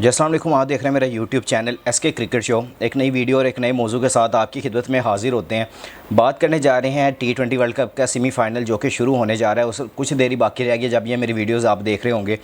जी अस्सलाम वालेकुम। आप देख रहे हैं मेरा YouTube channel SK Cricket Show. एक नई वीडियो और एक नए मौजू के साथ आपकी खिदमत में हाजिर होते हैं। बात करने जा रहे हैं T20 वर्ल्ड कप का सेमीफाइनल जो कि शुरू होने जा रहा है। उस कुछ देरी बाकी रह गई जब ये मेरी वीडियोस आप देख रहे होंगे।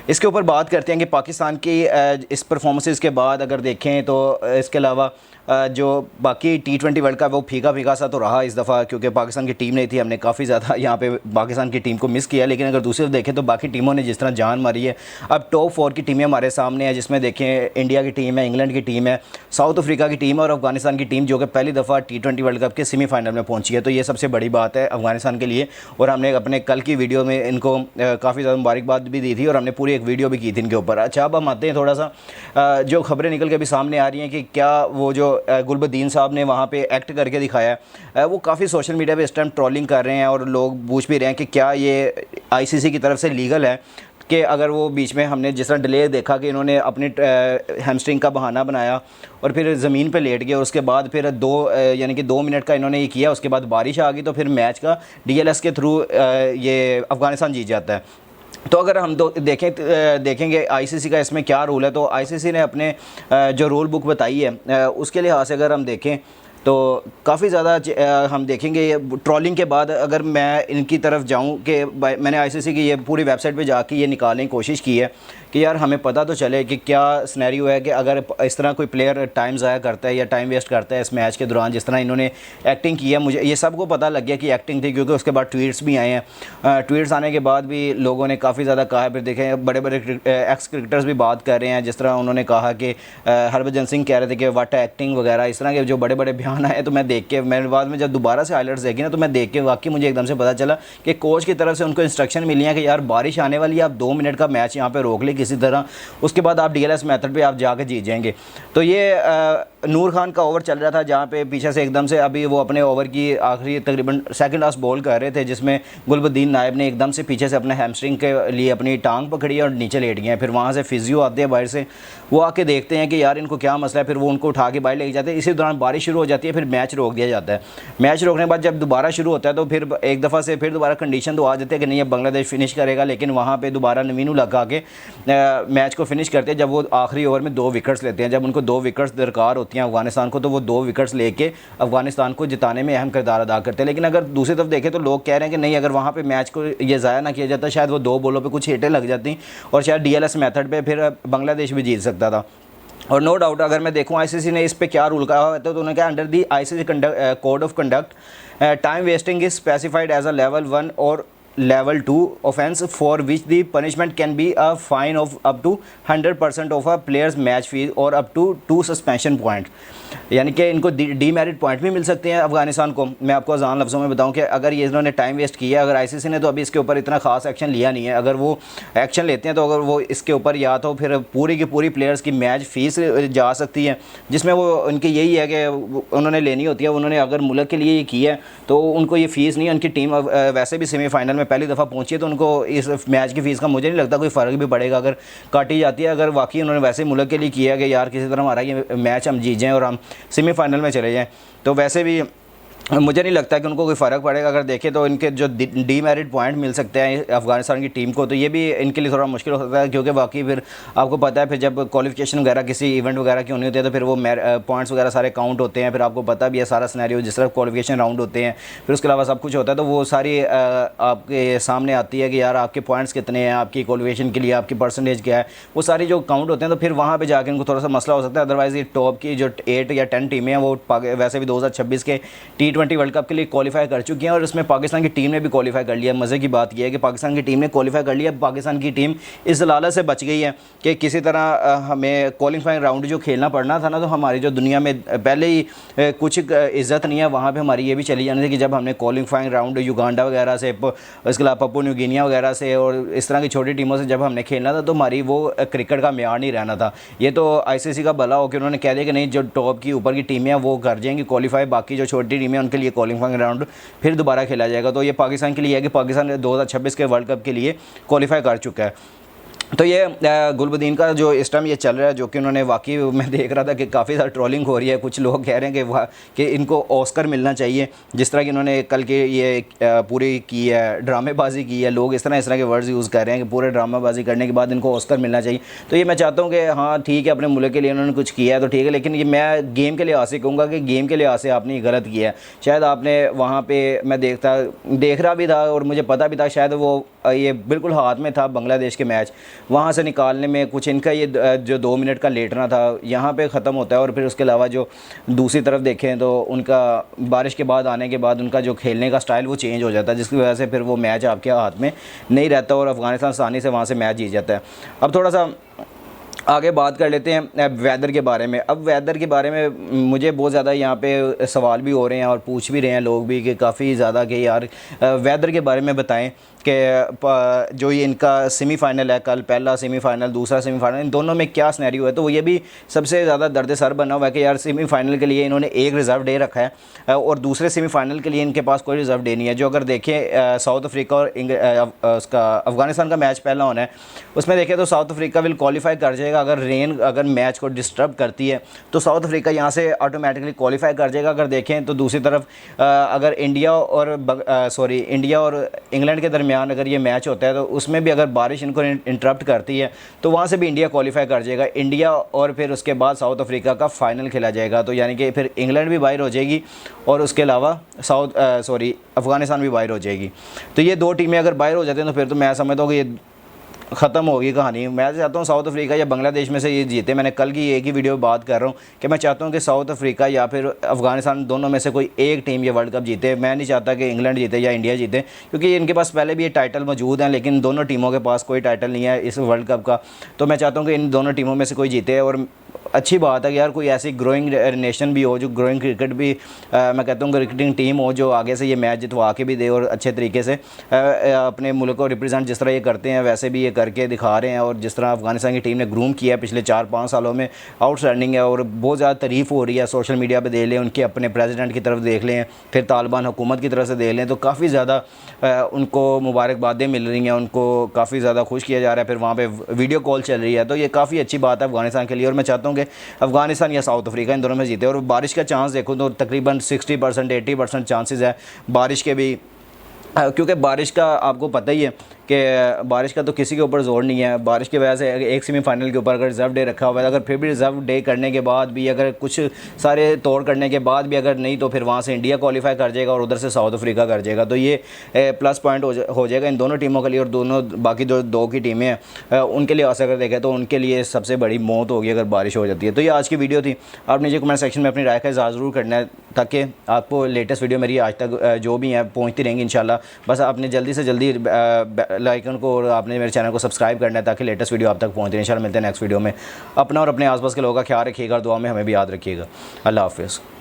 इसके ऊपर बात करते हैं कि पाकिस्तान की इस परफॉर्मेंसेस के बाद अगर देखें तो इसके अलावा जो बाकी T20 वर्ल्ड कप वो फीका फीका सा तो रहा इस दफ़ा, क्योंकि पाकिस्तान की टीम नहीं थी। हमने काफ़ी ज़्यादा यहाँ पे पाकिस्तान की टीम को मिस किया। लेकिन अगर दूसरी तरफ देखें तो बाकी टीमों ने जिस तरह जान मारी है, अब टॉप 4 की टीमें हमारे सामने हैं, जिसमें देखें इंडिया की टीम है, इंग्लैंड की टीम है, साउथ अफ्रीका की टीम है और अफगानिस्तान की टीम, जो कि पहली दफ़ा T20 वर्ल्ड कप के सेमीफाइनल में पहुंची है। तो ये सबसे बड़ी बात है अफगानिस्तान के लिए। और हमने अपने कल की वीडियो में इनको काफ़ी ज़्यादा मुबारकबाद भी दी थी और हमने पूरी एक वीडियो भी की थी इनके ऊपर। अच्छा, अब हम आते हैं थोड़ा सा जो खबरें निकल के अभी सामने आ रही हैं कि क्या वो जो गुलबदीन साहब ने वहाँ पे एक्ट करके दिखाया है, वो काफ़ी सोशल मीडिया पे इस टाइम ट्रोलिंग कर रहे हैं और लोग पूछ भी रहे हैं कि क्या ये आईसीसी की तरफ से लीगल है कि अगर वो बीच में हमने जिस तरह डिले देखा कि इन्होंने अपने हैमस्ट्रिंग का बहाना बनाया और फिर ज़मीन पे लेट गए और उसके बाद फिर यानी कि 2 मिनट का इन्होंने ये किया, उसके बाद बारिश आ गई तो फिर मैच का डीएलएस के थ्रू ये अफ़गानिस्तान जीत जाता है। तो अगर हम देखेंगे आईसीसी का इसमें क्या रूल है, तो आईसीसी ने अपने जो रूल बुक बताई है उसके लिहाज से अगर हम देखें तो काफ़ी ज़्यादा हम देखेंगे ट्रोलिंग के बाद। अगर मैं इनकी तरफ जाऊं कि मैंने आईसीसी की ये पूरी वेबसाइट पे जाके ये निकालने की कोशिश की है कि यार हमें पता तो चले कि क्या सिनेरियो है कि अगर इस तरह कोई प्लेयर टाइम ज़ाया करता है या टाइम वेस्ट करता है इस मैच के दौरान, जिस तरह इन्होंने एक्टिंग की है। मुझे ये सबको पता लग गया कि एक्टिंग थी, क्योंकि उसके बाद ट्वीट्स भी आए हैं। ट्वीट्स आने के बाद भी लोगों ने काफ़ी ज़्यादा कहा है। फिर देखें बड़े बड़े एक्स क्रिकेटर्स भी बात कर रहे हैं, जिस तरह उन्होंने कहा कि हरभजन सिंह कह रहे थे कि वाट एक्टिंग वगैरह, इस तरह के जो बड़े बड़े बयान आए। तो मैं देख के मैंने बाद में जब दोबारा से हाइलाइट्स देखी ना, तो मैं देख के वाकई मुझे एकदम से पता चला कि कोच की तरफ से उनको इंस्ट्रक्शन मिली है कि यार बारिश आने वाली है, आप 2 मिनट का मैच यहाँ पे रोक ले किसी तरह, उसके बाद आप डीएलएस मेथड पे आप जाकर जीत जाएंगे। तो ये नूर खान का ओवर चल रहा था, जहाँ पे पीछे से एकदम से अभी वो अपने ओवर की आखिरी तकरीबन सेकंड लास्ट बॉल कर रहे थे, जिसमें गुलबदीन नायब ने एकदम से पीछे से अपने हैमस्ट्रिंग के लिए अपनी टांग पकड़ी और नीचे लेट गए। फिर वहाँ से फिजियो आते हैं बाहर से, वो आके देखते हैं कि यार इनको क्या मसला है। फिर वो उनको उठा के बाहर लेके जाते हैं। इसी दौरान बारिश शुरू हो जाती है, फिर मैच रोक दिया जाता है। मैच रोकने के बाद जब दोबारा शुरू होता है तो फिर एक दफ़ा से फिर दोबारा कंडीशन तो आ जाती है कि नहीं अब बांग्लादेश फिनिश करेगा, लेकिन वहाँ पर दोबारा नवीन लगा के मैच को फिनिश करते हैं। जब वो आखिरी ओवर में 2 विकेट्स लेते हैं, जब उनको 2 विकेट्स दरकार होती हैं अफगानिस्तान को, तो वो 2 विकेट्स लेके अफगानिस्तान को जिताने में अहम किरदार अदा करते हैं। लेकिन अगर दूसरी तरफ देखें तो लोग कह रहे हैं कि नहीं, अगर वहाँ पे मैच को ये ज़ाया ना किया जाता शायद वो 2 बॉलों पे कुछ हिटें लग जाती और शायद डीएलएस मेथड पे फिर बांग्लादेश भी जीत सकता था। और नो डाउट अगर मैं देखूँ आईसीसी ने इस पे क्या रूल कहा है, तो उन्होंने कहा under the ICC code of conduct time wasting is specified as a level 1 और level 2 offense for which the punishment can be a fine of up to 100% of a player's match fee or up to 2 suspension point। यानी कि इनको demerit point भी मिल सकते हैं अफगानिस्तान को। मैं आपको आसान लफ्ज़ों में बताऊं कि अगर ये इन्होंने टाइम वेस्ट किया, अगर आईसीसी ने तो अभी इसके ऊपर इतना खास एक्शन लिया नहीं है, अगर वो एक्शन लेते हैं तो अगर वो इसके ऊपर या तो फिर पूरी की पूरी प्लेयर्स की मैच फ़ीस जा सकती है, जिसमें वो उनकी यही है कि उन्होंने लेनी होती है। उन्होंने अगर मुल्क के लिए ये किया है तो उनको ये फ़ीस नहीं है। उनकी टीम वैसे भी सेमीफाइनल में पहली दफ़ा पहुंची है, तो उनको इस मैच की फ़ीस का मुझे नहीं लगता कोई फ़र्क भी पड़ेगा अगर काटी जाती है। अगर वाकई उन्होंने वैसे मुल्क के लिए किया कि यार किसी तरह हमारा ये मैच हम जीत जाएँ और हम सेमीफाइनल में चले जाएँ, तो वैसे भी मुझे नहीं लगता कि उनको कोई फ़र्क पड़ेगा। अगर देखें तो इनके जो डीमेरिट पॉइंट मिल सकते हैं अफगानिस्तान की टीम को, तो ये भी इनके लिए थोड़ा मुश्किल हो सकता है, क्योंकि बाकी फिर आपको पता है फिर जब क्वालिफिकेशन वगैरह किसी इवेंट वगैरह की होनी होती है तो फिर वो पॉइंट्स वगैरह सारे काउंट होते हैं। फिर आपको पता भी है सारा सिनेरियो, जिस तरह क्वालिफिकेशन राउंड होते हैं फिर उसके अलावा सब कुछ होता है, तो वो सारी आपके सामने आती है कि यार आपके पॉइंट्स कितने हैं, आपकी क्वालिफिकेशन के लिए आपकी परसेंटेज क्या है, वो सारी जो काउंट होते हैं। तो फिर वहाँ पर जाकर उनको थोड़ा सा मसला हो सकता है। अदरवाइज़ ये टॉप की जो 8 या 10 टीमें हैं वो वैसे भी 2026 के T20 वर्ल्ड कप के लिए क्वालिफाई कर चुकी हैं और इसमें पाकिस्तान की टीम ने भी क्वालिफाई कर लिया। मज़े की बात यह है कि पाकिस्तान की टीम ने क्वालिफाई कर लिया। पाकिस्तान की टीम इस लालच से बच गई है कि किसी तरह हमें क्वालिफाइंग राउंड जो खेलना पड़ना था ना, तो हमारी जो दुनिया में पहले ही कुछ इज़्ज़त नहीं है, वहाँ पे हमारी ये भी चली जानी थी कि जब हमने क्वालिफाइंग राउंड युगांडा वगैरह से, इसके अलावा पप्पू न्यू गिनिया वगैरह से और इस तरह की छोटी टीमों से जब हमने खेलना था, तो हमारी वो क्रिकेट का मेयार नहीं रहना था। ये तो आईसीसी का भला हो कि उन्होंने कह दिया कि नहीं, जो टॉप की ऊपर की टीमें हैं वो कर जाएंगी क्वालिफाई, बाकी जो छोटी टीमें हैं उनके लिए क्वालिफाइंग राउंड फिर दोबारा खेला जाएगा। तो ये पाकिस्तान के लिए है कि पाकिस्तान 2026 के वर्ल्ड कप के लिए क्वालिफाई कर चुका है। तो ये गुलबदीन का जो इस टाइम ये चल रहा है, जो कि उन्होंने वाकई मैं देख रहा था कि काफ़ी ज़्यादा ट्रोलिंग हो रही है। कुछ लोग कह रहे हैं कि इनको ऑस्कर मिलना चाहिए, जिस तरह की इन्होंने कल के ये पूरी की है, ड्रामेबाजी की है। लोग इस तरह के वर्ड्स यूज़ कर रहे हैं कि पूरे ड्रामेबाजी करने के बाद इनको ऑस्कर मिलना चाहिए। तो ये मैं चाहता हूँ कि हाँ ठीक है, अपने मुल्क के लिए उन्होंने कुछ किया है तो ठीक है, लेकिन ये मैं गेम के लिहाज से कहूँगा कि गेम के लिहाज से आपने गलत किया है। शायद आपने वहाँ पर, मैं देख रहा भी था और मुझे पता भी था, शायद वो ये बिल्कुल हाथ में था बांग्लादेश के मैच, वहाँ से निकालने में कुछ इनका ये जो 2 मिनट का लेटना था यहाँ पे ख़त्म होता है। और फिर उसके अलावा जो दूसरी तरफ देखें तो उनका बारिश के बाद आने के बाद उनका जो खेलने का स्टाइल वो चेंज हो जाता है, जिसकी वजह से फिर वो मैच आपके हाथ में नहीं रहता और अफ़गानिस्तान आसानी से वहाँ से मैच जीत जाता है। अब थोड़ा सा आगे बात कर लेते हैं वेदर के बारे में। अब वेदर के बारे में मुझे बहुत ज़्यादा यहाँ पे सवाल भी हो रहे हैं और पूछ भी रहे हैं लोग भी कि काफ़ी ज़्यादा कि यार वेदर के बारे में बताएं कि जो ये इनका सेमीफ़ाइनल है, कल पहला सेमीफ़ाइनल, दूसरा सेमीफ़ाइनल, इन दोनों में क्या सिनेरियो है। तो ये भी सबसे ज़्यादा दर्द सर बना हुआ है कि यार सेमीफ़ाइनल के लिए इन्होंने एक रिज़र्व डे रखा है और दूसरे सेमीफ़ाइनल के लिए इनके पास कोई रिज़र्व डे नहीं है। जो अगर देखें साउथ अफ्रीका और उसका अफ़गानिस्तान का मैच पहला होना है, उसमें देखें तो साउथ अफ्रीका विल क्वालिफाई कर जाएगा। अगर मैच को डिस्टर्ब करती है तो साउथ अफ्रीका यहाँ से ऑटोमेटिकली क्वालिफाई कर जाएगा। अगर देखें तो दूसरी तरफ अगर इंडिया और इंग्लैंड के दरमियान अगर ये मैच होता है तो उसमें भी अगर बारिश इनको इंटरप्ट करती है तो वहाँ से भी इंडिया क्वालिफाई कर जाएगा। इंडिया और फिर उसके बाद साउथ अफ्रीका का फाइनल खेला जाएगा। तो यानी कि फिर इंग्लैंड भी बाहर हो जाएगी और उसके अलावा अफ़गानिस्तान भी बाहर हो जाएगी। तो ये 2 टीमें अगर बाहर हो जाती हैं तो फिर तो मैं समझता हूँ कि ये ख़त्म होगी कहानी। मैं चाहता हूँ साउथ अफ्रीका या बांग्लादेश में से ये जीते। मैंने कल की एक ही वीडियो में बात कर रहा हूँ कि मैं चाहता हूँ कि साउथ अफ्रीका या फिर अफ़गानिस्तान दोनों में से कोई एक टीम ये वर्ल्ड कप जीते। मैं नहीं चाहता कि इंग्लैंड जीते या इंडिया जीते, क्योंकि इनके पास पहले भी ये टाइटल मौजूद हैं, लेकिन दोनों टीमों के पास कोई टाइटल नहीं है इस वर्ल्ड कप का। तो मैं चाहता हूँ कि इन दोनों टीमों में से कोई जीते। और अच्छी बात है कि यार कोई ऐसी ग्रोइंग नेशन भी हो, जो ग्रोइंग क्रिकेट भी मैं कहता हूँ क्रिकेटिंग टीम हो, जो आगे से ये मैच जितवा के भी दे और अच्छे तरीके से अपने मुल्क को रिप्रेजेंट जिस तरह ये करते हैं वैसे भी ये करके दिखा रहे हैं। और जिस तरह अफ़गानिस्तान की टीम ने ग्रूम किया है पिछले 4-5 सालों में, आउटस्टैंडिंग है और बहुत ज़्यादा तारीफ़ हो रही है। सोशल मीडिया पर देख लें, उनके अपने प्रेसिडेंट की तरफ देख लें, फिर तालिबान हुकूमत की तरफ से देख लें, तो काफ़ी ज़्यादा उनको मुबारकबादें मिल रही हैं, उनको काफ़ी ज़्यादा खुश किया जा रहा है। फिर वहाँ पर वीडियो कॉल चल रही है, तो ये काफ़ी अच्छी बात है अफ़गानिस्तान के लिए। और मैं चाहता हूँ कि अफ़गानिस्तान या साउथ अफ्रीका इन दोनों में जीते। और बारिश का चांस देखो तो तकरीबन 60% 80% चांसेस है बारिश के भी, क्योंकि बारिश का आपको पता ही है कि बारिश का तो किसी के ऊपर ज़ोर नहीं है। बारिश की वजह से एक सेमीफाइनल के ऊपर अगर रिज़र्व डे रखा हुआ है, अगर फिर भी रिज़र्व डे करने के बाद भी अगर कुछ सारे तोड़ करने के बाद भी अगर नहीं, तो फिर वहाँ से इंडिया क्वालिफाई कर जाएगा और उधर से साउथ अफ्रीका कर जाएगा। तो ये प्लस पॉइंट हो जाएगा इन दोनों टीमों के लिए। और दोनों बाकी जो 2 की टीमें हैं उनके लिए अगर देखें तो उनके लिए सबसे बड़ी मौत होगी अगर बारिश हो जाती है। तो ये आज की वीडियो थी। आप नीचे कमेंट सेक्शन में अपनी राय का इज़हार ज़रूर करना है, ताकि आपको लेटेस्ट वीडियो मेरी आज तक जो भी हैं पहुँचती रहेंगी इंशाल्लाह। बस आपने जल्दी से जल्दी लाइकन को और आपने मेरे चैनल को सब्सक्राइब करना है, ताकि लेटेस्ट वीडियो आप तक पहुँचे। इंशाल्लाह मिलते हैं नेक्स्ट वीडियो में। अपना और अपने आसपास के लोगों का ख्याल रखिएगा और दुआ में हमें भी याद रखिएगा। अल्लाह हाफ़िज़।